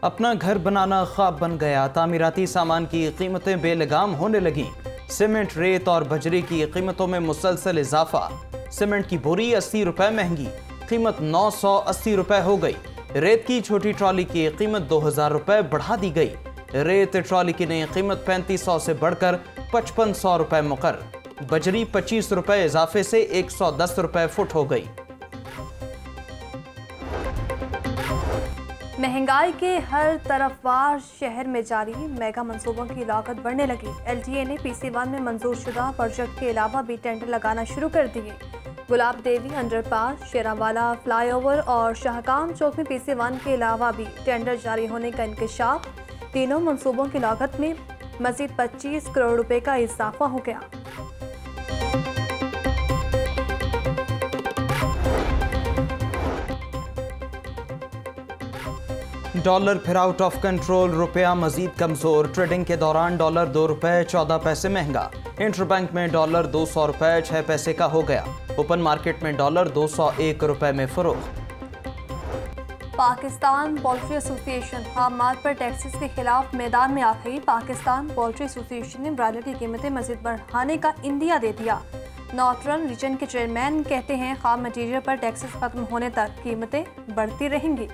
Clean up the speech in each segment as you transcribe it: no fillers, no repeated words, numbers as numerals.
अपना घर बनाना ख्वाब बन गया। तामीराती सामान की कीमतें बेलगाम होने लगी। सीमेंट, रेत और बजरी की कीमतों में मुसलसल इजाफा। सीमेंट की बोरी 80 रुपए महंगी, कीमत 980 रुपए हो गई। रेत की छोटी ट्रॉली की कीमत 2000 रुपए बढ़ा दी गई। रेत ट्रॉली की नई कीमत 3500 से बढ़कर 5500 रुपए मुकर्रर। बजरी 25 रुपए इजाफे से 110 रुपए फुट हो गई। महंगाई के हर तरफ वार शहर में जारी मेगा मंसूबों की लागत बढ़ने लगी। LTA ने PC1 में मंजूर शुदा प्रोजेक्ट के अलावा भी टेंडर लगाना शुरू कर दिए। गुलाब देवी अंडरपास, शेरावाला फ्लाईओवर और शाहकाम चौक में PC1 के अलावा भी टेंडर जारी होने का इंकशाफ। तीनों मंसूबों की लागत में मजीद 25 करोड़ रुपए का इजाफा हो गया। डॉलर फिर आउट ऑफ कंट्रोल, रुपया मजीद कमजोर। ट्रेडिंग के दौरान डॉलर 2 रुपए 14 पैसे महंगा। इंटरबैंक में डॉलर 200 रुपए 6 पैसे का हो गया। ओपन मार्केट में डॉलर 201 रुपए में फरोख्त। पाकिस्तान पोल्ट्री एसोसिएशन हाम माल पर टैक्सेस के खिलाफ मैदान में आ गई। पाकिस्तान पोल्ट्री एसोसिएशन ने ब्रायलर की कीमतें मजीद बढ़ाने का इंदिया दे दिया। नॉर्थर्न रीजन के चेयरमैन कहते हैं खाम मटीरियल पर टैक्सेस खत्म होने तक कीमतें बढ़ती रहेंगी।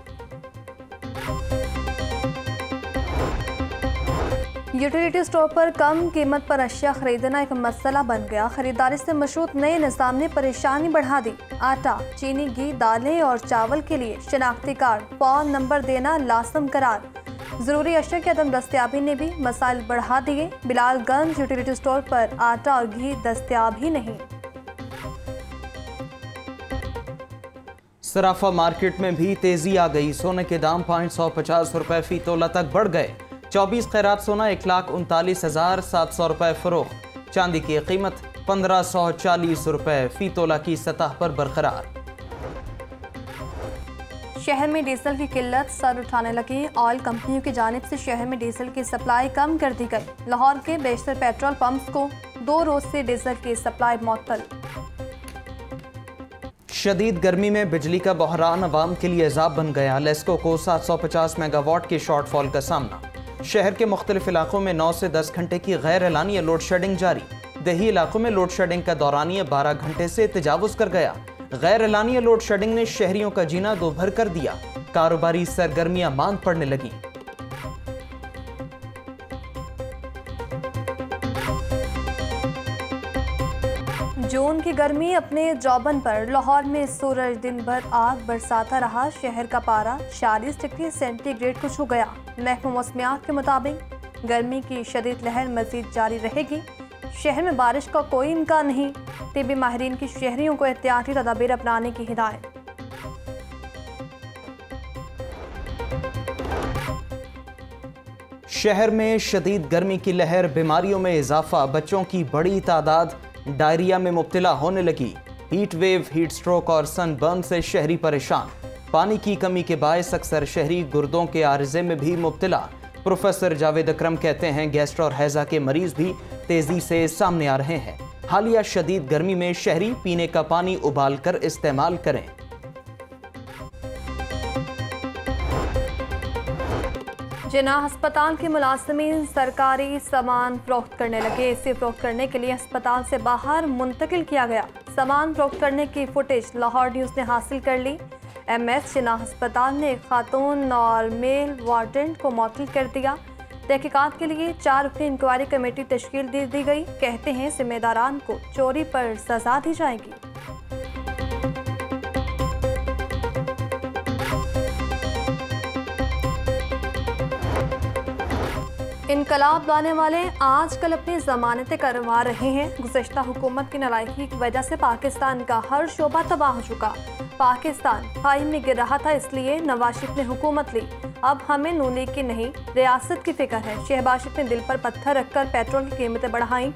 यूटिलिटी स्टोर पर कम कीमत पर अशिया खरीदना एक मसला बन गया। खरीदारी से मशरूत नए निज़ाम ने परेशानी बढ़ा दी। आटा, चीनी, घी, दालें और चावल के लिए शनाख्ती कार्ड, फ़ोन नंबर देना लाज़िम करार। ज़रूरी अशिया की अदम दस्तयाबी ने भी मसाइल बढ़ा दिए। बिलालगंज यूटिलिटी स्टोर पर आटा और घी दस्तयाब ही नहीं। सराफा मार्केट में भी तेजी आ गई। सोने के दाम 550 रुपए फी तोला तक बढ़ गए। 24 कैरात सोना 1,39,700 रुपए फरोख्त। चांदी की कीमत 1540 रुपए फी तोला की सतह पर बरकरार। शहर में डीजल की किल्लत सर उठाने लगी। ऑयल कंपनियों की जानिब से शहर में डीजल की सप्लाई कम कर दी गई। लाहौर के बेशतर पेट्रोल पंप्स को 2 रोज से डीजल की सप्लाई मुअत्तल। शदीद गर्मी में बिजली का बहरान अवाम के लिए अजाब बन गया। लेस्को को 750 मेगावाट के शॉर्टफॉल का सामना। शहर के मुख्तलिफ इलाकों में 9 से 10 घंटे की गैर एलानिया लोड शेडिंग जारी। दही इलाकों में लोड शेडिंग का दौरानिया 12 घंटे से तजावुज कर गया। गैर एलानिया लोड शेडिंग ने शहरियों का जीना दोभर कर दिया। कारोबारी सरगर्मियां मांद पड़ने लगी। जून की गर्मी अपने जौबन पर। लाहौर में सूरज दिन भर आग बरसाता रहा। शहर का पारा 40 डिग्री सेंटीग्रेड को छू गया। महकमा मौसमियात के मुताबिक गर्मी की शदीद लहर मजीद जारी रहेगी। शहर में बारिश का कोई इम्कान नहीं। तिबी माहिरीन की शहरियों को एहतियाती तदाबीर अपनाने की हिदायत। शहर में शदीद गर्मी की लहर, बीमारियों में इजाफा। बच्चों की बड़ी तादाद डायरिया में मुब्तला होने लगी। हीट वेव, हीट स्ट्रोक और सनबर्न से शहरी परेशान। पानी की कमी के बायस अक्सर शहरी गुर्दों के आर्जे में भी मुब्तला। प्रोफेसर जावेद अकरम कहते हैं गैस्ट्रो और हैजा के मरीज भी तेजी से सामने आ रहे हैं। हालिया शदीद गर्मी में शहरी पीने का पानी उबाल कर इस्तेमाल करें। जिन्ना अस्पताल के मुलाजिमीन सरकारी सामान फरोख्त करने लगे। इसे फरोख्त करने के लिए अस्पताल से बाहर मुंतकिल किया गया। सामान फरोख्त करने की फुटेज लाहौर न्यूज़ ने हासिल कर ली। MS जिन्ना अस्पताल ने एक खातून और मेल वार्डन को मुअत्तल कर दिया। तहकीकात के लिए 4 रुकनी इंक्वायरी कमेटी तश्कील दे दी गई। कहते हैं जिम्मेदारान को चोरी पर सजा दी जाएगी। इनकलाब लाने वाले आजकल अपनी जमानतें करवा रहे हैं। गुज़श्ता हुकूमत की नालायकी की वजह से पाकिस्तान का हर शोबा तबाह हो चुका। पाकिस्तान खाई में गिर रहा था, इसलिए नवाज शरीफ ने हुकूमत ली। अब हमें नून लीग की नहीं रियासत की फिक्र है। शहबाज शरीफ ने दिल पर पत्थर रखकर पेट्रोल की कीमतें बढ़ाई।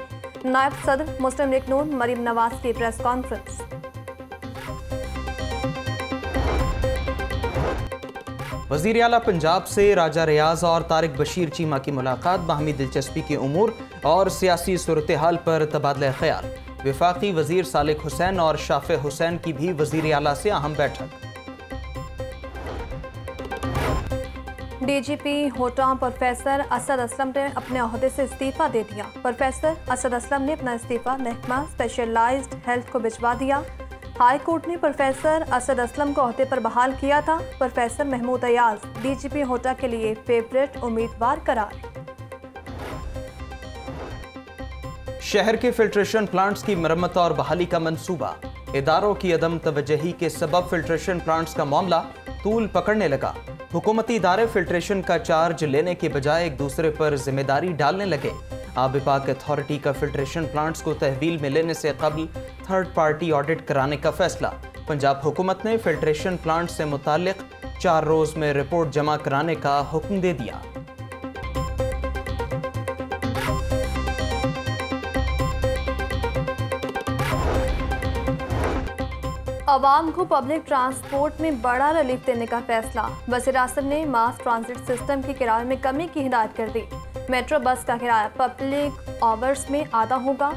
नायब सदर मुस्लिम लीग नून मरीम नवाज की प्रेस कॉन्फ्रेंस। वज़ीर आला पंजाब से राजा रियाज और तारिक बशीर चीमा की मुलाकात। बाहमी दिलचस्पी के उमूर और सियासी सूरत हाल पर तबादला ख्याल। वफाकी वज़ीर सालिक हुसैन और शाफे हुसैन की भी वज़ीर आला से अहम बैठक। डीजीपी होटा प्रोफेसर असद असलम ने अपने ओहदे से इस्तीफा दे दिया। प्रोफेसर असद असलम ने अपना इस्तीफा महकमा स्पेशलाइज्ड हेल्थ को भिजवा दिया। हाई कोर्ट ने प्रोफेसर असद असलम को ओहदे पर बहाल किया था। प्रोफेसर महमूद अयाज डीजीपी होटा के लिए फेवरेट उम्मीदवार करार। शहर के फिल्ट्रेशन प्लांट्स की मरम्मत और बहाली का मंसूबा। इदारों की अदम तवज्जही के सबब फिल्ट्रेशन प्लांट्स का मामला तूल पकड़ने लगा। हुकूमती इदारे फिल्ट्रेशन का चार्ज लेने के बजाय एक दूसरे पर जिम्मेदारी डालने लगे। आब विभाग अथॉरिटी का फिल्ट्रेशन प्लांट्स को तहवील में लेने से कबल थर्ड पार्टी ऑडिट कराने का फैसला। पंजाब हुकूमत ने फिल्ट्रेशन प्लांट से मुताल्लिक 4 रोज में रिपोर्ट जमा कराने का हुक्म दे दिया। अवाम को पब्लिक ट्रांसपोर्ट में बड़ा रिलीफ देने का फैसला। वज़ीर-ए-आज़म ने मास ट्रांजिट सिस्टम के किराए में कमी की हिदायत कर दी। मेट्रो बस का किराया पब्लिक आवर्स में आधा होगा।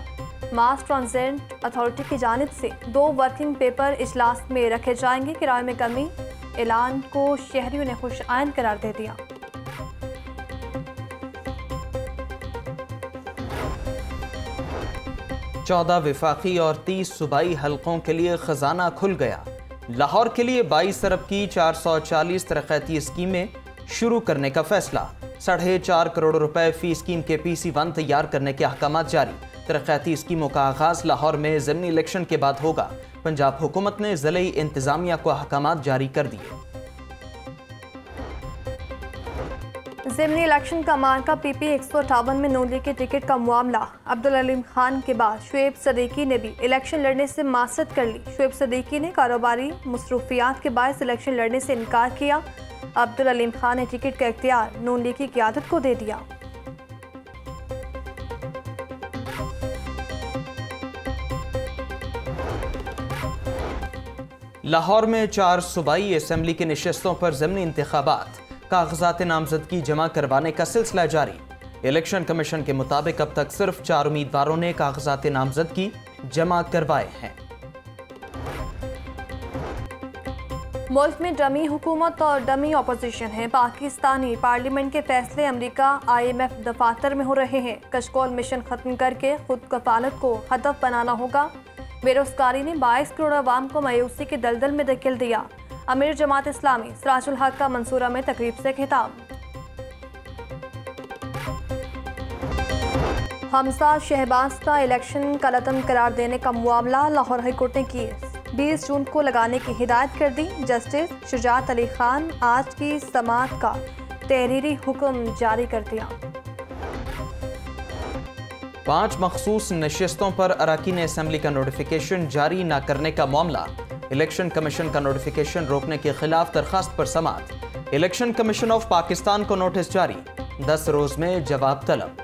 मास ट्रांजिट अथॉरिटी की जानिब से 2 वर्किंग पेपर इजलास में रखे जाएंगे। किराए में कमी ऐलान को शहरियों ने खुशआइंद करार दे दिया। चौदह विफाकी और 30 सूबाई हलकों के लिए खजाना खुल गया। लाहौर के लिए 22 अरब की 440 तरक्याती स्कीमें शुरू करने का फैसला। 4.5 करोड़ रुपए फी स्कीम के PC1 तैयार करने के अहकामात जारी। तरक्याती स्कीमों का आगाज लाहौर में ज़िमनी इलेक्शन के बाद होगा। पंजाब हुकूमत ने ज़िले इंतजामिया को अहकामात जारी कर दिए। ज़िमनी इलेक्शन का मार्का PP 158 में नून लीग के टिकट का मामला। अब्दुल अलीम खान के बाद शुएब सदीकी ने भी इलेक्शन लड़ने से मासरत कर ली। शुएब सदीकी ने कारोबारी मसरूफियात के बायस इलेक्शन लड़ने से इनकार किया। अब्दुल अलीम खान ने टिकट का इख्तियार नून लीग की क़यादत को दे दिया। लाहौर में 4 सूबाई असेंबली की नशस्तों पर ज़िमनी इंतखाबात। कागजात नामजदगी जमा करवाने का सिलसिला जारी। इलेक्शन कमीशन के मुताबिक अब तक सिर्फ 4 उम्मीदवारों ने कागजात नामजदगी जमा करवाए हैं। मुल्क में डमी हुकूमत और डमी अपोजिशन है। पाकिस्तानी पार्लियामेंट के फैसले अमेरिका IMF दफातर में हो रहे हैं। कशकोल मिशन खत्म करके खुद कफालत को हदफ बनाना होगा। बेरोजगारी ने 22 करोड़ अवाम को मायूसी के दलदल में धकेल दिया। अमीर जमात इस्लामी सिराजुल हक का मंसूरा में तकरीब से खिताब। हमजा शहबाज का इलेक्शन कलअदम करार देने का मामला। लाहौर हाई कोर्ट ने की 20 जून को लगाने की हिदायत कर दी। जस्टिस शुजात अली खान आज की समाअत का तहरीरी हुक्म जारी कर दिया। 5 मखसूस नशस्तों पर अरकान असेंबली का नोटिफिकेशन जारी न करने का मामला। इलेक्शन कमीशन का नोटिफिकेशन रोकने के खिलाफ दरखास्त पर समाअत। इलेक्शन कमीशन ऑफ पाकिस्तान को नोटिस जारी। 10 रोज में जवाब तलब।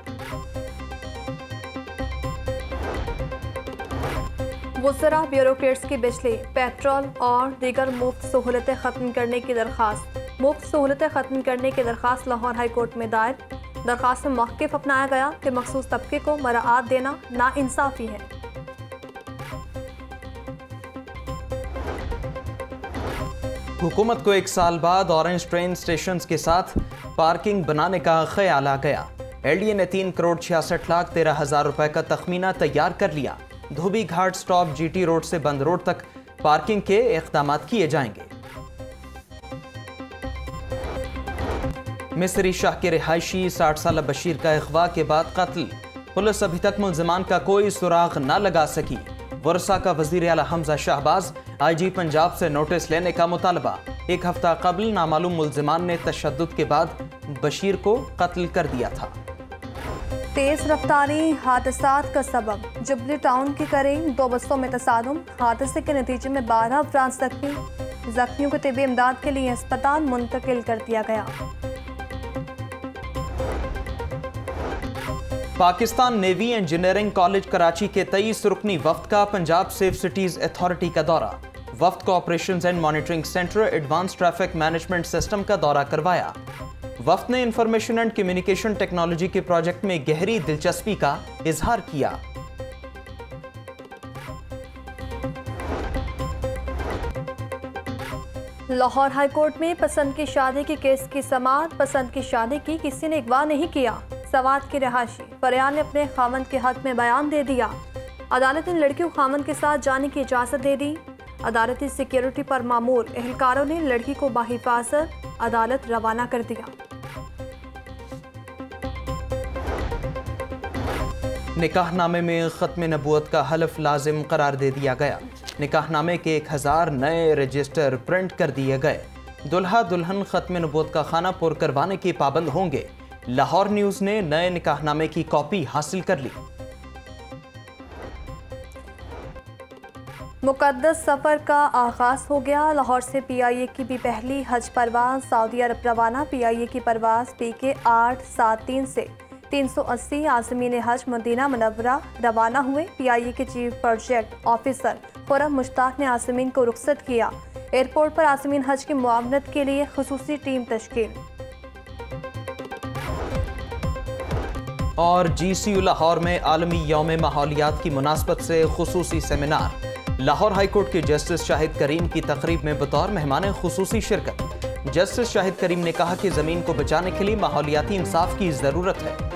वज़रा ब्यूरोक्रेट्स की बिजली, पेट्रोल और दीगर मुफ्त सहूलतें खत्म करने की दरखास्त। मुफ्त सहूलतें खत्म करने की दरखास्त लाहौर हाई कोर्ट में दायर। दरखास्त में मौक़िफ़ अपनाया गया कि मखसूस तबके को मराआत देना नाइंसाफ़ी है। हुकूमत को 1 साल बाद ऑरेंज ट्रेन स्टेशन के साथ पार्किंग बनाने का ख्याल आ गया। LDA ने 3 करोड़ 66 लाख 13 हज़ार रुपए का तखमीना तैयार कर लिया। धोबी घाट स्टॉप GT रोड से बंद रोड तक पार्किंग के इक़दामात किए जाएंगे। मिस्री शाह के रिहायशी 60 साल बशीर का अगवा के बाद कत्ल। पुलिस अभी तक मुल्जिमान का कोई सुराग न लगा सकी। वर्षा का वज़ीर आला हमजा शहबाज IG पंजाब से नोटिस लेने का मुतालबा। 1 हफ्ता कबल नामालूम मुल्जिमान ने तशद्दुद के बाद बशीर को कत्ल कर दिया था। तेज रफ्तारी हादसात का सबब। जुबली टाउन के करीब 2 बसों में तसादुम। हादसे के नतीजे में 12 अफराद जख्मी। जख्मियों को तिब्बी इमदाद के लिए अस्पताल मुंतकिल कर दिया गया। Pakistan navy engineering college Karachi के 23 रुकनी वफ्द का पंजाब सेफ सिटीज अथॉरिटी का दौरा। वफ्द को operations and monitoring centre advance traffic management system का दौरा करवाया। वफ्द ने इंफॉर्मेशन एंड कम्युनिकेशन टेक्नोलॉजी के प्रोजेक्ट में गहरी दिलचस्पी का इजहार किया। लाहौर हाईकोर्ट में पसंद की शादी के केस की समाअत। पसंद की शादी की किसी ने अगवा नहीं किया। सवात की रिहायशी फरियाद ने अपने खामन के हक में बयान दे दिया। अदालत ने लड़की को खामन के साथ जाने की इजाज़त दे दी। अदालती सिक्योरिटी पर मामूर एहलकारों ने लड़की को बाहिफाजत अदालत रवाना कर दिया। निकाहनामे में ख़त्म नबूवत का हलफ लाजिम करार दे दिया गया। निकाहनामे के 1000 नए रजिस्टर प्रिंट कर दिए गए। दुल्हा दुल्हन ख़त्म नबूवत का खाना पुर करवाने के पाबंद होंगे। लाहौर न्यूज़ ने नए निकाहनामे की कॉपी हासिल कर ली। मुकद्दस सफ़र का आगाज़ हो गया। लाहौर से PIA की भी पहली हज परवाज़ सऊदी अरब रवाना। PIA की परवाज़ PK 873 से 380 आज़मीन हज मदीना मुनव्वरा रवाना हुए। PIA के chief project officer Khurram Mushtaq ने आज़मीन को रुखसत किया। एयरपोर्ट पर आज़मीन हज की मुआवनत के लिए खुसूसी टीम तश्कील। और GCU लाहौर में आलमी यौम माहौलियात की मुनासबत से खुसूसी सेमिनार। लाहौर हाईकोर्ट के जस्टिस शाहिद करीम की तकरीब में बतौर मेहमान खुसूसी शिरकत। जस्टिस शाहिद करीम ने कहा कि ज़मीन को बचाने के लिए माहौलियाती इंसाफ की ज़रूरत है।